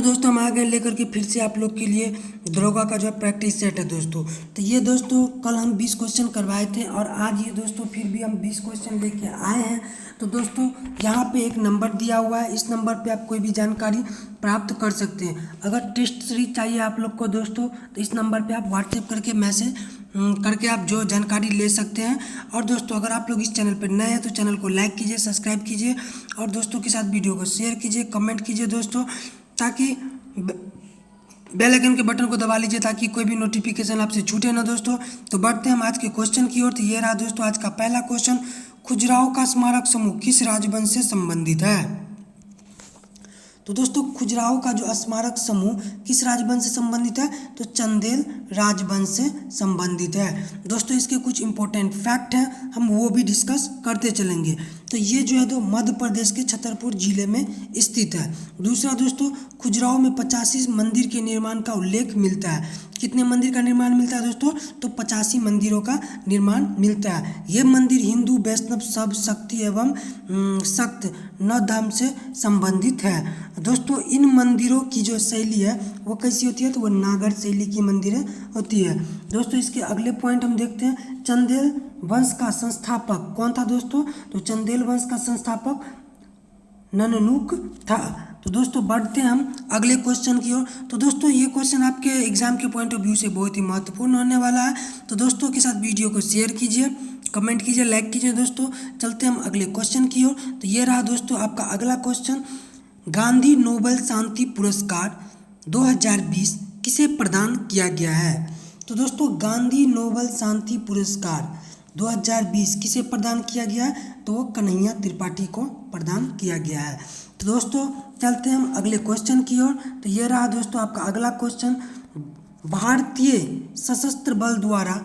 दोस्तों हम आ गए लेकर के फिर से आप लोग के लिए दरोगा का जो है प्रैक्टिस सेट है दोस्तों। तो ये दोस्तों कल हम 20 क्वेश्चन करवाए थे और आज ये दोस्तों फिर भी हम 20 क्वेश्चन लेके आए हैं। तो दोस्तों यहाँ पे एक नंबर दिया हुआ है, इस नंबर पे आप कोई भी जानकारी प्राप्त कर सकते हैं। अगर टेस्ट सीरीज चाहिए आप लोग को दोस्तों तो इस नंबर पर आप व्हाट्सएप करके मैसेज करके आप जो जानकारी ले सकते हैं। और दोस्तों अगर आप लोग इस चैनल पर नए हैं तो चैनल को लाइक कीजिए, सब्सक्राइब कीजिए और दोस्तों के साथ वीडियो को शेयर कीजिए, कमेंट कीजिए दोस्तों, ताकि बेल आइकन के बटन को दबा लीजिए ताकि कोई भी नोटिफिकेशन आपसे छूटे ना दोस्तों। तो बढ़ते हैं हम आज के क्वेश्चन की ओर। तो ये रहा दोस्तों आज का पहला क्वेश्चन, खुजराहो का स्मारक समूह किस राजवंश से संबंधित है? तो दोस्तों खुजराहो का जो स्मारक समूह किस राजवंश से संबंधित है? तो चंदेल राजवंश से संबंधित है दोस्तों। इसके कुछ इंपॉर्टेंट फैक्ट हैं, हम वो भी डिस्कस करते चलेंगे। तो ये जो है तो मध्य प्रदेश के छतरपुर जिले में स्थित है। दूसरा दोस्तों, खुजराहो में 85 मंदिर के निर्माण का उल्लेख मिलता है। कितने मंदिर का निर्माण मिलता है दोस्तों? तो 85 मंदिरों का निर्माण मिलता है। ये मंदिर हिंदू, वैष्णव, शैव, शक्ति एवं शक्त 9 धर्म से संबंधित है दोस्तों। इन मंदिरों की जो शैली है वो कैसी होती है? तो वो नागर शैली की मंदिरें होती है दोस्तों। इसके अगले पॉइंट हम देखते हैं, चंदेल वंश का संस्थापक कौन था दोस्तों? तो चंदेल वंश का संस्थापक नन्नुक था। तो दोस्तों बढ़ते हैं हम अगले क्वेश्चन की ओर। तो दोस्तों ये क्वेश्चन आपके एग्जाम के पॉइंट ऑफ व्यू से बहुत ही महत्वपूर्ण होने वाला है। तो दोस्तों के साथ वीडियो को शेयर कीजिए, कमेंट कीजिए, लाइक कीजिए दोस्तों। चलते हैं हम अगले क्वेश्चन की ओर। तो ये रहा दोस्तों आपका अगला क्वेश्चन, गांधी नोबेल शांति पुरस्कार 2020 किसे प्रदान किया गया है? तो दोस्तों गांधी नोबेल शांति पुरस्कार 2020 किसे प्रदान किया गया है? तो वो कन्हैया त्रिपाठी को प्रदान किया गया है। तो दोस्तों चलते हैं हम अगले क्वेश्चन की ओर। तो ये रहा दोस्तों आपका अगला क्वेश्चन, भारतीय सशस्त्र बल द्वारा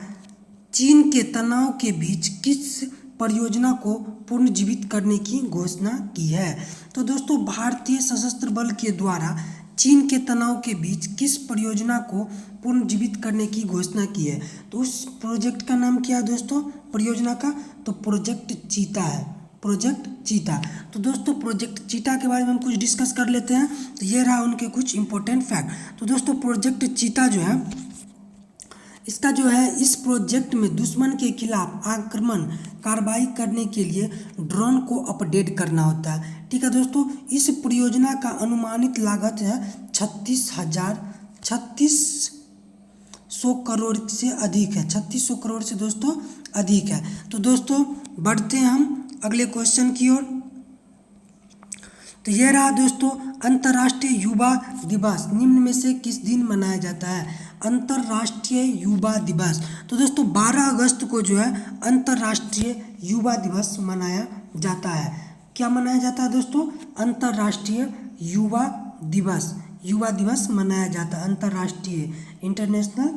चीन के तनाव के बीच किस परियोजना को पुनर्जीवित करने की घोषणा की है? तो दोस्तों भारतीय सशस्त्र बल के द्वारा चीन के तनाव के बीच किस परियोजना को पुनर्जीवित करने की घोषणा की है? तो उस प्रोजेक्ट का नाम क्या है दोस्तों? परियोजना का तो प्रोजेक्ट चीता है, प्रोजेक्ट चीता। तो दोस्तों प्रोजेक्ट चीता के बारे में हम कुछ डिस्कस कर लेते हैं। तो ये रहा उनके कुछ इंपॉर्टेंट फैक्ट। तो दोस्तों प्रोजेक्ट चीता जो है इसका जो है इस प्रोजेक्ट में दुश्मन के खिलाफ आक्रमण कार्रवाई करने के लिए ड्रोन को अपडेट करना होता है। ठीक है दोस्तों, इस परियोजना का अनुमानित लागत है 3600 करोड़ से अधिक है, 3600 करोड़ से दोस्तों अधिक है। तो दोस्तों बढ़ते हैं हम अगले क्वेश्चन की ओर। तो ये रहा दोस्तों, अंतर्राष्ट्रीय युवा दिवस निम्न में से किस दिन मनाया जाता है? अंतर्राष्ट्रीय युवा दिवस। तो दोस्तों 12 अगस्त को जो है अंतर्राष्ट्रीय युवा दिवस मनाया जाता है। क्या मनाया जाता है दोस्तों? अंतर्राष्ट्रीय युवा दिवस, युवा दिवस मनाया जाता है, अंतर्राष्ट्रीय, इंटरनेशनल।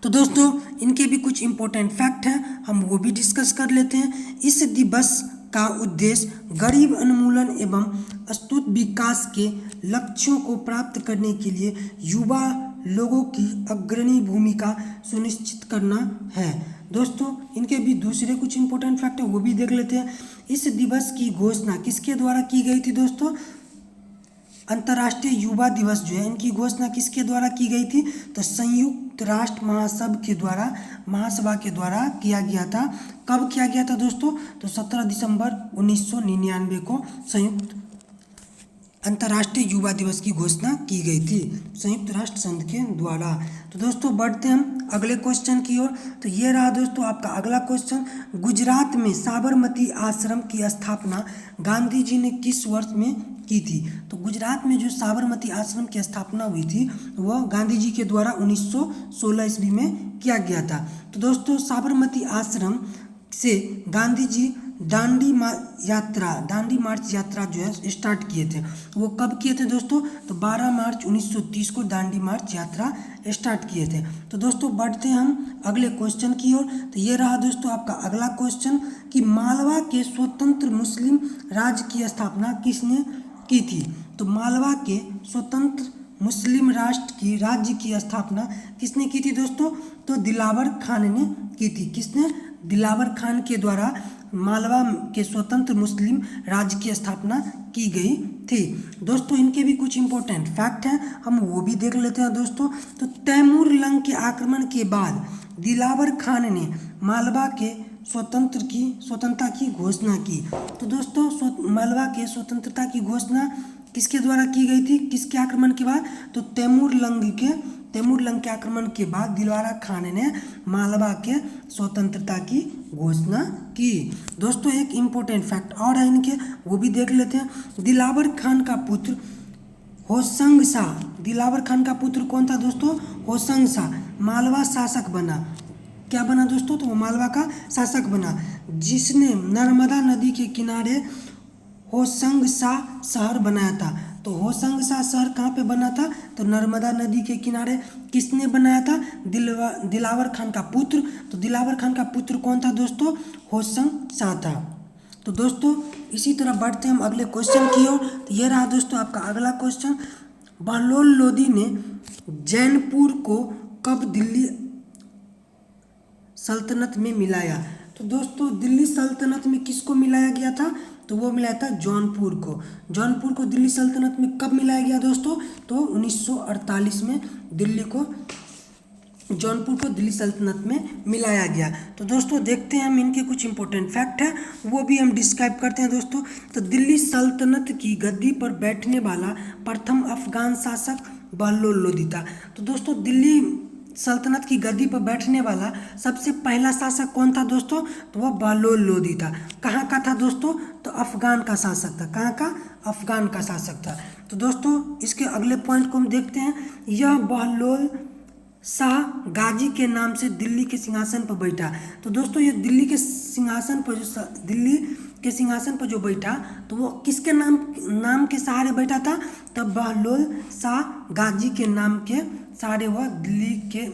तो दोस्तों इनके भी कुछ इंपॉर्टेंट फैक्ट हैं, हम वो भी डिस्कस कर लेते हैं। इस दिवस का उद्देश्य गरीब उन्मूलन एवं अस्तुत विकास के लक्ष्यों को प्राप्त करने के लिए युवा लोगों की अग्रणी भूमिका सुनिश्चित करना है दोस्तों। इनके भी दूसरे कुछ इंपॉर्टेंट फैक्ट है वो भी देख लेते हैं। इस दिवस की घोषणा किसके द्वारा की गई थी दोस्तों? अंतर्राष्ट्रीय युवा दिवस जो है इनकी घोषणा किसके द्वारा की गई थी? तो संयुक्त राष्ट्र महासभा के द्वारा किया गया था। कब किया गया था दोस्तों? तो 17 दिसंबर 1999 को संयुक्त अंतर्राष्ट्रीय युवा दिवस की घोषणा की गई थी संयुक्त राष्ट्र संघ के द्वारा। तो दोस्तों बढ़ते हम अगले क्वेश्चन की ओर। तो ये रहा दोस्तों आपका अगला क्वेश्चन, गुजरात में साबरमती आश्रम की स्थापना गांधी जी ने किस वर्ष में की थी? तो गुजरात में जो साबरमती आश्रम की स्थापना हुई थी वह गांधी जी के द्वारा 1916 ईस्वी में किया गया था। तो दोस्तों साबरमती आश्रम से गांधी जी दांडी मार्च यात्रा जो है स्टार्ट किए थे। वो कब किए थे दोस्तों? तो 12 मार्च 1930 को दांडी मार्च यात्रा स्टार्ट किए थे। तो दोस्तों बढ़ते हैं हम अगले क्वेश्चन की ओर। तो ये रहा दोस्तों आपका अगला क्वेश्चन कि मालवा के स्वतंत्र मुस्लिम राज्य की स्थापना किसने की थी? तो मालवा के स्वतंत्र मुस्लिम राज्य की स्थापना किसने की थी दोस्तों? तो दिलावर खान ने की थी। किसने? दिलावर खान के द्वारा मालवा के स्वतंत्र मुस्लिम राज्य की स्थापना की गई थी। दोस्तों इनके भी कुछ इंपॉर्टेंट फैक्ट हैं, हम वो भी देख लेते हैं दोस्तों। तो तैमूर लंग के आक्रमण के बाद दिलावर खान ने मालवा के स्वतंत्रता की घोषणा की। तो दोस्तों मालवा के स्वतंत्रता की घोषणा किसके द्वारा की गई थी, किसके आक्रमण के बाद? तो तैमूर लंग के आक्रमण के बाद दिलावर खान ने मालवा के स्वतंत्रता की घोषणा की। दोस्तों एक इम्पोर्टेंट फैक्ट और है इनके, वो भी देख लेते हैं। दिलावर खान का पुत्र होशंग शाह, दिलावर खान का पुत्र कौन था दोस्तों? होशंग शाह मालवा शासक बना। क्या बना दोस्तों? तो वो मालवा का शासक बना, जिसने नर्मदा नदी के किनारे होशंग शाह शहर बनाया था। तो होशंग शाह शहर कहाँ पे बना था? तो नर्मदा नदी के किनारे। किसने बनाया था? दिलावर खान का पुत्र। तो दिलावर खान का पुत्र कौन था दोस्तों? होशंग शाह था। तो दोस्तों इसी तरह बढ़ते हम अगले क्वेश्चन की ओर। तो ये रहा दोस्तों आपका अगला क्वेश्चन। बहलोल लोदी ने जैनपुर को कब दिल्ली सल्तनत में मिलाया? तो दोस्तों दिल्ली सल्तनत में किसको मिलाया गया था? तो वो मिलाया था जौनपुर को। जौनपुर को दिल्ली सल्तनत में कब मिलाया गया दोस्तों? तो 1948 में जौनपुर को दिल्ली सल्तनत में मिलाया गया। तो दोस्तों देखते हैं हम इनके कुछ इंपॉर्टेंट फैक्ट हैं, वो भी हम डिस्क्राइब करते हैं दोस्तों। तो दिल्ली सल्तनत की गद्दी पर बैठने वाला प्रथम अफगान शासक बहलोल लोदी था। तो दोस्तों दिल्ली सल्तनत की गद्दी पर बैठने वाला सबसे पहला शासक कौन था दोस्तों? तो वह बहलोल लोदी था। कहाँ का था दोस्तों? तो अफगान का शासक था। कहाँ का? अफगान का शासक था। तो दोस्तों इसके अगले पॉइंट को हम देखते हैं। यह बहलोल शाह गाजी के नाम से दिल्ली के सिंहासन पर बैठा। तो दोस्तों ये दिल्ली के सिंहासन पर जो बैठा तो वो किसके नाम के सहारे बैठा था? तब बहलोल शाह गाजी के नाम के सहारे वह दिल्ली के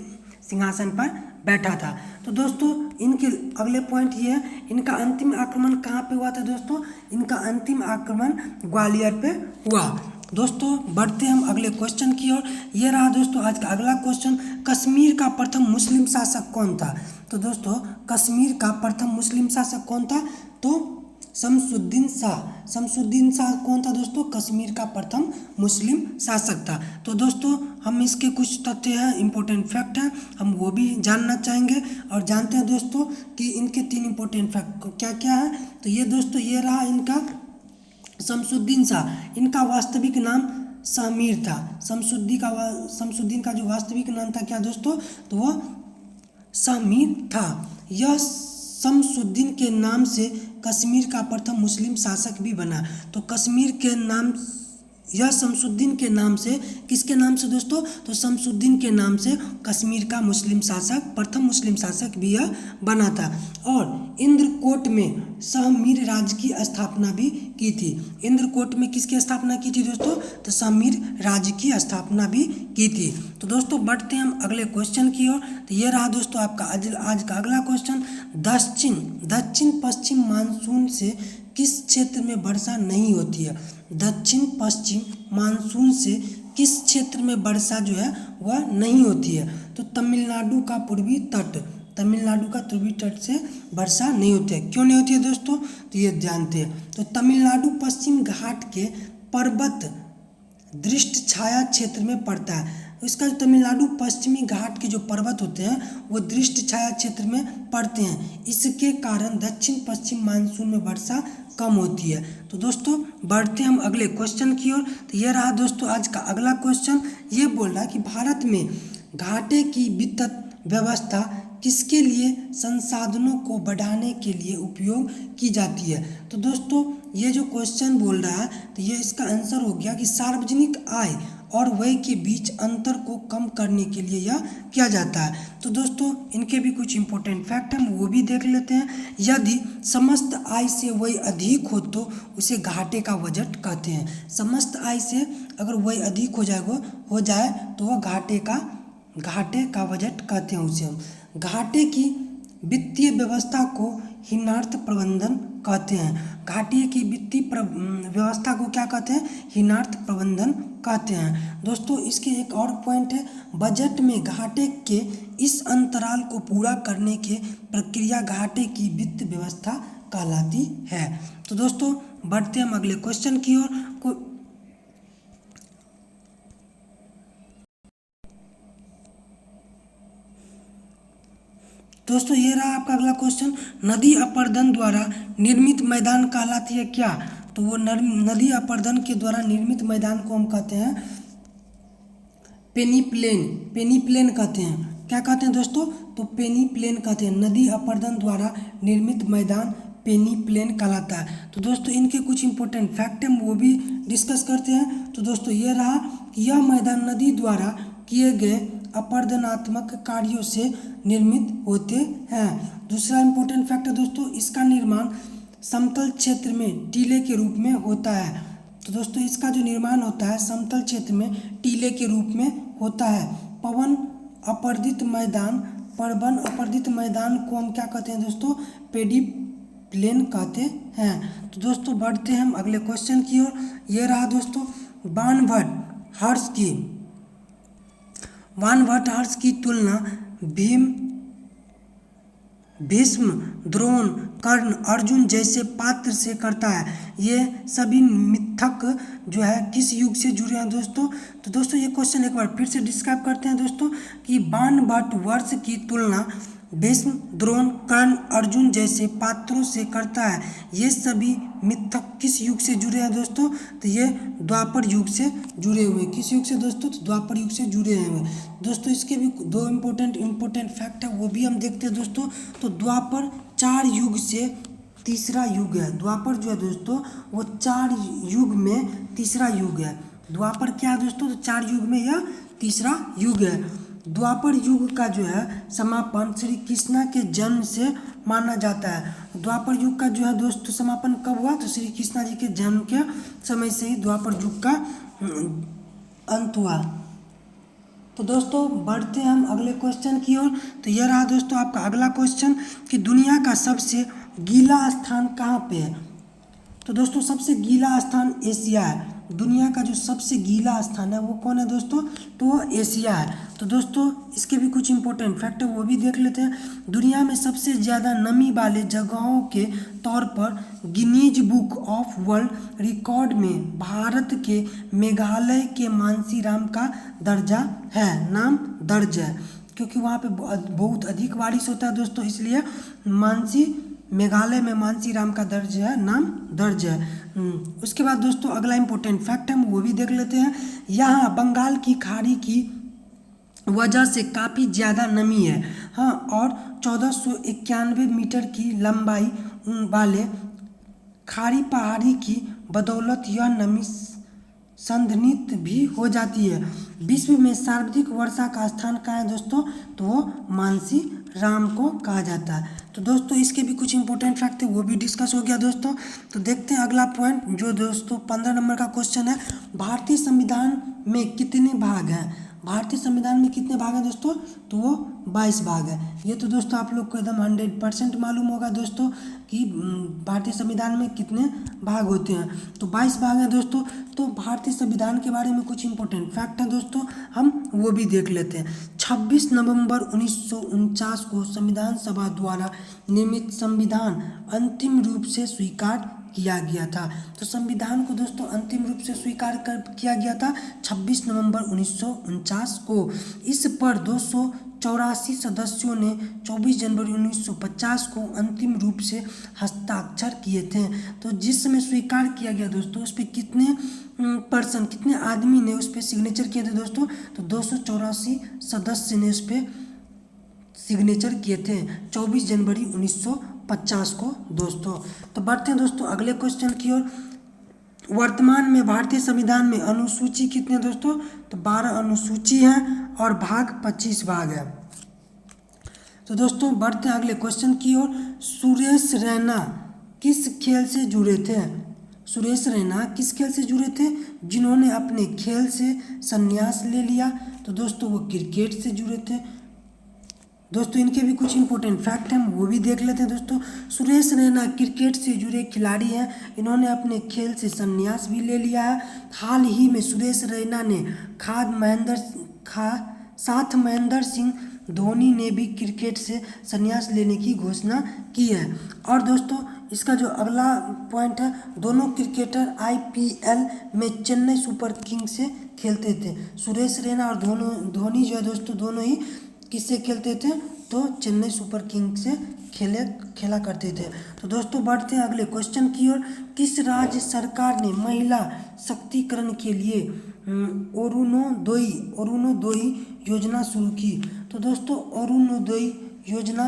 सिंहासन पर बैठा था। तो दोस्तों इनके अगले पॉइंट ये है, इनका अंतिम आक्रमण कहाँ पे हुआ था दोस्तों? इनका अंतिम आक्रमण ग्वालियर पे हुआ। दोस्तों बढ़ते हम अगले क्वेश्चन की ओर। ये रहा दोस्तों आज का अगला क्वेश्चन। कश्मीर का प्रथम मुस्लिम शासक कौन था? तो दोस्तों कश्मीर का प्रथम मुस्लिम शासक कौन था? तो शमसुद्दीन शाह। शमसुद्दीन शाह कौन था दोस्तों? कश्मीर का प्रथम मुस्लिम शासक था। तो दोस्तों हम इसके कुछ तथ्य हैं, इंपॉर्टेंट फैक्ट हैं, हम वो भी जानना चाहेंगे और जानते हैं दोस्तों कि इनके 3 इंपॉर्टेंट फैक्ट क्या क्या है। तो ये दोस्तों ये रहा इनका शमसुद्दीन शाह। इनका वास्तविक नाम शामिर था। शमसुद्दीन का जो वास्तविक नाम था क्या दोस्तों? तो वह शामिर था। यह शमसुद्दीन के नाम से कश्मीर का प्रथम मुस्लिम शासक भी बना। तो कश्मीर के नाम यह शमसुद्दीन के नाम से, किसके नाम से दोस्तों? तो शमसुद्दीन के नाम से कश्मीर का मुस्लिम शासक, प्रथम मुस्लिम शासक भी यह बना था। और इंद्रकोट में शाहमीर राज्य की स्थापना भी की थी। इंद्रकोट में किसकी स्थापना की थी दोस्तों? तो शाहमीर राज्य की स्थापना भी की थी। तो दोस्तों बढ़ते हैं हम अगले क्वेश्चन की ओर। तो ये रहा दोस्तों आपका आज का अगला क्वेश्चन। दक्षिण पश्चिम मानसून से किस क्षेत्र में वर्षा नहीं होती है? दक्षिण पश्चिम मानसून से किस क्षेत्र में वर्षा जो है वह नहीं होती है? तो तमिलनाडु का पूर्वी तट से वर्षा नहीं होती है। क्यों नहीं होती है दोस्तों? तो ये जानते हैं। तो तमिलनाडु पश्चिम घाट के पर्वत दृष्ट छाया क्षेत्र में पड़ता है। इसका जो तमिलनाडु पश्चिमी घाट के जो पर्वत होते हैं वो दृष्ट छाया क्षेत्र में पड़ते हैं। इसके कारण दक्षिण पश्चिम मानसून में वर्षा कम होती है। तो दोस्तों बढ़ते हम अगले क्वेश्चन की ओर। तो ये रहा दोस्तों आज का अगला क्वेश्चन। ये बोल रहा है कि भारत में घाटे की वित्त व्यवस्था किसके लिए संसाधनों को बढ़ाने के लिए उपयोग की जाती है? तो दोस्तों ये जो क्वेश्चन बोल रहा है तो ये इसका आंसर हो गया कि सार्वजनिक आय और व्यय के बीच अंतर को कम करने के लिए यह किया जाता है। तो दोस्तों इनके भी कुछ इंपॉर्टेंट फैक्ट हैं, वो भी देख लेते हैं। यदि समस्त आय से व्यय अधिक हो तो उसे घाटे का बजट कहते हैं। समस्त आय से अगर व्यय अधिक हो जाए तो वह घाटे का बजट कहते हैं उसे हम। घाटे की वित्तीय व्यवस्था को हिनार्थ प्रबंधन कहते हैं। घाटी की वित्तीय व्यवस्था को क्या कहते हैं? हिनार्थ प्रबंधन कहते हैं। दोस्तों इसके एक और पॉइंट है, बजट में घाटे के इस अंतराल को पूरा करने की प्रक्रिया घाटे की वित्त व्यवस्था कहलाती है। तो दोस्तों बढ़ते हम अगले क्वेश्चन की ओर। दोस्तों ये रहा आपका अगला क्वेश्चन, नदी अपर्दन द्वारा निर्मित मैदान कहलाती है क्या? तो वो नदी अपर्दन के द्वारा निर्मित मैदान को हम कहते हैं पेनीप्लेन। पेनीप्लेन कहते हैं। क्या कहते हैं दोस्तों? तो पेनीप्लेन कहते हैं। नदी अपर्दन द्वारा निर्मित मैदान पेनीप्लेन कहलाता है। तो दोस्तों इनके कुछ इंपॉर्टेंट फैक्ट हम वो भी डिस्कस करते हैं। तो दोस्तों ये रहा कि यह मैदान नदी द्वारा किए गए अपर्दनात्मक कार्यों से निर्मित होते हैं। दूसरा इंपॉर्टेंट फैक्ट है दोस्तों, इसका निर्माण समतल क्षेत्र में टीले के रूप में होता है। तो दोस्तों इसका जो निर्माण होता है समतल क्षेत्र में टीले के रूप में होता है। पवन अपर्दित मैदान को हम क्या कहते हैं दोस्तों? पेडी प्लेन कहते हैं। तो दोस्तों बढ़ते हैं हम अगले क्वेश्चन की ओर। ये रहा दोस्तों, बाणभट्ट हर्ष की तुलना भीष्म, द्रोण, कर्ण, अर्जुन जैसे पात्र से करता है। ये सभी मिथक जो है किस युग से जुड़े हैं दोस्तों? तो दोस्तों ये क्वेश्चन एक बार फिर से डिस्क्राइब करते हैं दोस्तों कि बाणभट्ट वर्ष की तुलना भीष्म, द्रोण, कर्ण, अर्जुन जैसे पात्रों से करता है। ये सभी मिथक किस युग से जुड़े हैं दोस्तों? तो ये द्वापर युग से जुड़े हुए। किस युग से दोस्तों? तो द्वापर युग से जुड़े हुए। दोस्तों इसके भी दो इम्पोर्टेंट फैक्ट है वो भी हम देखते हैं दोस्तों। तो द्वापर 4 युग से तीसरा युग है। द्वापर जो है दोस्तों वो 4 युग में तीसरा युग है। द्वापर क्या है दोस्तों? तो 4 युग में यह तीसरा युग है। द्वापर युग का जो है समापन श्री कृष्णा के जन्म से माना जाता है। द्वापर युग का जो है दोस्तों समापन कब हुआ? तो श्री कृष्णा जी के जन्म के समय से ही द्वापर युग का अंत हुआ। तो दोस्तों बढ़ते हैं हम अगले क्वेश्चन की ओर। तो यह रहा दोस्तों आपका अगला क्वेश्चन कि दुनिया का सबसे गीला स्थान कहाँ पे है? तो दोस्तों सबसे गीला स्थान एशिया है। दुनिया का जो सबसे गीला स्थान है वो कौन है दोस्तों? तो वो एशिया है। तो दोस्तों इसके भी कुछ इंपॉर्टेंट फैक्ट है वो भी देख लेते हैं। दुनिया में सबसे ज़्यादा नमी वाले जगहों के तौर पर Guinness book of world record में भारत के मेघालय के मानसीराम का दर्जा है, नाम दर्ज है, क्योंकि वहाँ पे बहुत अधिक बारिश होता है दोस्तों, इसलिए मेघालय में मानसीराम का दर्ज है, नाम दर्ज है। उसके बाद दोस्तों अगला इंपॉर्टेंट फैक्ट हम वो भी देख लेते हैं। यहाँ बंगाल की खाड़ी की वजह से काफ़ी ज़्यादा नमी है। हाँ, और 1491 मीटर की लंबाई वाले खाड़ी पहाड़ी की बदौलत यह नमी संघनित भी हो जाती है। विश्व में सर्वाधिक वर्षा का स्थान कहाँ है दोस्तों? तो वो मानसीराम को कहा जाता है। तो दोस्तों इसके भी कुछ इंपॉर्टेंट फैक्ट थे वो भी डिस्कस हो गया दोस्तों। तो देखते हैं अगला पॉइंट जो दोस्तों 15 नंबर का क्वेश्चन है, भारतीय संविधान में कितने भाग हैं? भारतीय संविधान में कितने भाग हैं दोस्तों? तो वो 22 भाग है। ये तो दोस्तों आप लोग को एकदम 100% मालूम होगा दोस्तों कि भारतीय संविधान में कितने भाग होते हैं। तो 22 भाग हैं दोस्तों। तो भारतीय संविधान के बारे में कुछ इंपॉर्टेंट फैक्ट हैं दोस्तों, हम वो भी देख लेते हैं। 26 नवंबर 1949 को संविधान सभा द्वारा निर्मित संविधान अंतिम रूप से स्वीकार किया गया था। तो संविधान को दोस्तों अंतिम रूप से स्वीकार किया गया था 26 नवंबर 1949 को। इस पर 284 सदस्यों ने 24 जनवरी 1950 को अंतिम रूप से हस्ताक्षर किए थे। तो जिस समय स्वीकार किया गया दोस्तों उस पर कितने आदमी ने उस पर सिग्नेचर किए थे दोस्तों? तो 284 सदस्य ने उस पर सिग्नेचर किए थे 24 जनवरी 1950 को दोस्तों। तो बढ़ते हैं दोस्तों अगले क्वेश्चन की ओर। वर्तमान में भारतीय संविधान में अनुसूची कितने दोस्तों? तो 12 अनुसूची हैं और भाग 25 भाग है। तो दोस्तों बढ़ते हैं अगले क्वेश्चन की ओर। सुरेश रैना किस खेल से जुड़े थे? सुरेश रैना किस खेल से जुड़े थे जिन्होंने अपने खेल से संन्यास ले लिया? तो दोस्तों वो क्रिकेट से जुड़े थे। दोस्तों इनके भी कुछ इंपॉर्टेंट फैक्ट हैं, वो भी देख लेते हैं दोस्तों। सुरेश रैना क्रिकेट से जुड़े खिलाड़ी हैं, इन्होंने अपने खेल से संन्यास भी ले लिया है। हाल ही में सुरेश रैना ने साथ महेंद्र सिंह धोनी ने भी क्रिकेट से संन्यास लेने की घोषणा की है। और दोस्तों इसका जो अगला पॉइंट है, दोनों क्रिकेटर आईपीएल में चेन्नई सुपर किंग्स से खेलते थे। सुरेश रैना और धोनी जो है दोस्तों दोनों ही किससे खेलते थे, तो चेन्नई सुपर किंग्स से खेला करते थे। तो दोस्तों बढ़ते हैं अगले क्वेश्चन की ओर। किस राज्य सरकार ने महिला सशक्तिकरण के लिए अरुणोदय योजना शुरू की? तो दोस्तों अरुणोदय योजना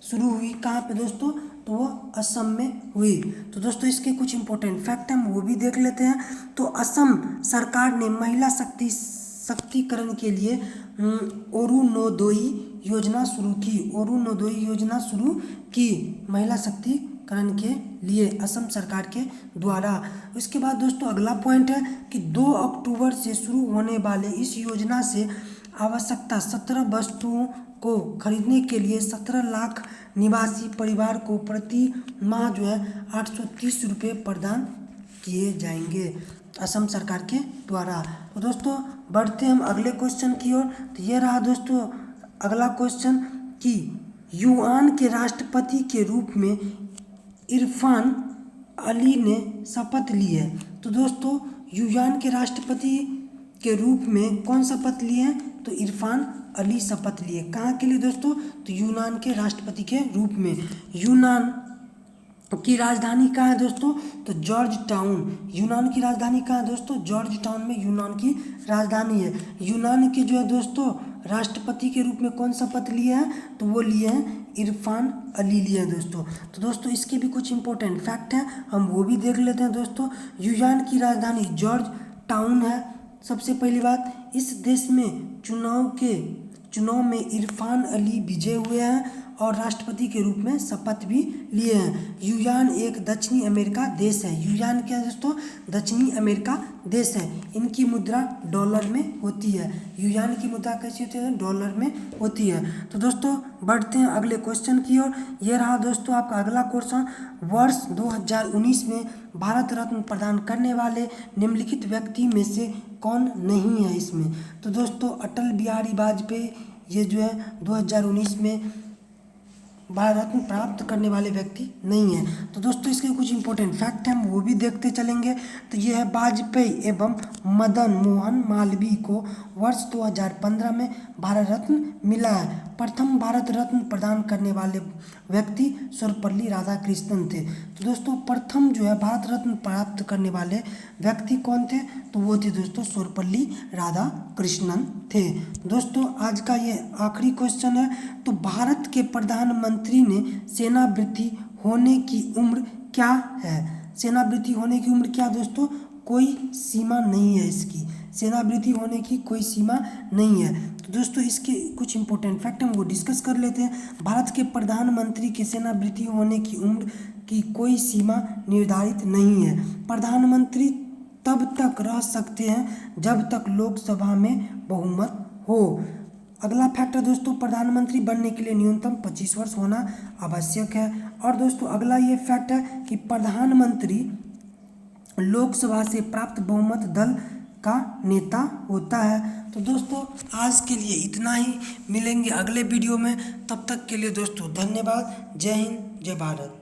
शुरू हुई कहाँ पे दोस्तों, तो वो असम में हुई। तो दोस्तों इसके कुछ इंपॉर्टेंट फैक्ट हम वो भी देख लेते हैं। तो असम सरकार ने महिला सशक्तिकरण के लिए अरुणोदय योजना शुरू की। अरुणोदय योजना शुरू की महिला शक्तिकरण के लिए असम सरकार के द्वारा। उसके बाद दोस्तों अगला पॉइंट है कि 2 अक्टूबर से शुरू होने वाले इस योजना से आवश्यकता 17 वस्तुओं को खरीदने के लिए 17 लाख निवासी परिवार को प्रति माह जो है 830 रुपये प्रदान किए जाएंगे असम सरकार के द्वारा। तो दोस्तों बढ़ते हम अगले क्वेश्चन की ओर। तो ये रहा दोस्तों अगला क्वेश्चन कि यूआन के राष्ट्रपति के रूप में इरफान अली ने शपथ ली है। तो दोस्तों यूआन के राष्ट्रपति के रूप में कौन शपथ लिए हैं, तो इरफान अली शपथ लिए। कहाँ के लिए दोस्तों, तो यूनान के राष्ट्रपति के रूप में। यूनान की राजधानी कहाँ है दोस्तों, तो जॉर्ज टाउन। यूनान की राजधानी कहाँ है दोस्तों, जॉर्ज टाउन में यूनान की राजधानी है। यूनान के जो है दोस्तों राष्ट्रपति के रूप में कौन शपथ लिए हैं, तो वो लिए हैं इरफान अली लिए हैं दोस्तों। तो दोस्तों इसके भी कुछ इंपॉर्टेंट फैक्ट हैं, हम वो भी देख लेते हैं दोस्तों। यूनान की राजधानी जॉर्ज टाउन है। सबसे पहली बात, इस देश में चुनाव में इरफान अली विजय हुए हैं और राष्ट्रपति के रूप में शपथ भी लिए हैं। यूनान एक दक्षिणी अमेरिका देश है। यूनान क्या है दोस्तों, दक्षिणी अमेरिका देश है। इनकी मुद्रा डॉलर में होती है। यूनान की मुद्रा कैसी होती है, डॉलर में होती है। तो दोस्तों बढ़ते हैं अगले क्वेश्चन की ओर। ये रहा दोस्तों आपका अगला क्वेश्चन। वर्ष 2019 में भारत रत्न प्रदान करने वाले निम्नलिखित व्यक्ति में से कौन नहीं है इसमें? तो दोस्तों अटल बिहारी वाजपेयी ये जो है 2019 में भारत रत्न प्राप्त करने वाले व्यक्ति नहीं है। तो दोस्तों इसके कुछ इंपॉर्टेंट फैक्ट हैं, वो भी देखते चलेंगे। तो ये है वाजपेयी एवं मदन मोहन मालवीय को वर्ष 2015 में भारत रत्न मिला है। प्रथम भारत रत्न प्रदान करने वाले व्यक्ति सर्वपल्ली राधाकृष्णन थे। तो दोस्तों प्रथम जो है भारत रत्न प्राप्त करने वाले व्यक्ति कौन थे, तो वो थे दोस्तों सर्वपल्ली राधाकृष्णन थे। दोस्तों आज का ये आखिरी क्वेश्चन है। तो भारत के प्रधानमंत्री ने सेनावृत्ति होने की उम्र क्या है? सेनावृत्ति होने की उम्र क्या दोस्तों, कोई सीमा नहीं है इसकी। सेनावृत्ति होने की कोई सीमा नहीं है। तो दोस्तों इसके कुछ इंपॉर्टेंट फैक्ट हम वो डिस्कस कर लेते हैं। भारत के प्रधानमंत्री के सेनावृत्ति होने की उम्र की कोई सीमा निर्धारित नहीं है। प्रधानमंत्री तब तक रह सकते हैं जब तक लोकसभा में बहुमत हो। अगला फैक्ट है दोस्तों, प्रधानमंत्री बनने के लिए न्यूनतम 25 वर्ष होना आवश्यक है। और दोस्तों अगला ये फैक्ट है कि प्रधानमंत्री लोकसभा से प्राप्त बहुमत दल का नेता होता है। तो दोस्तों आज के लिए इतना ही, मिलेंगे अगले वीडियो में। तब तक के लिए दोस्तों धन्यवाद। जय हिंद, जय भारत।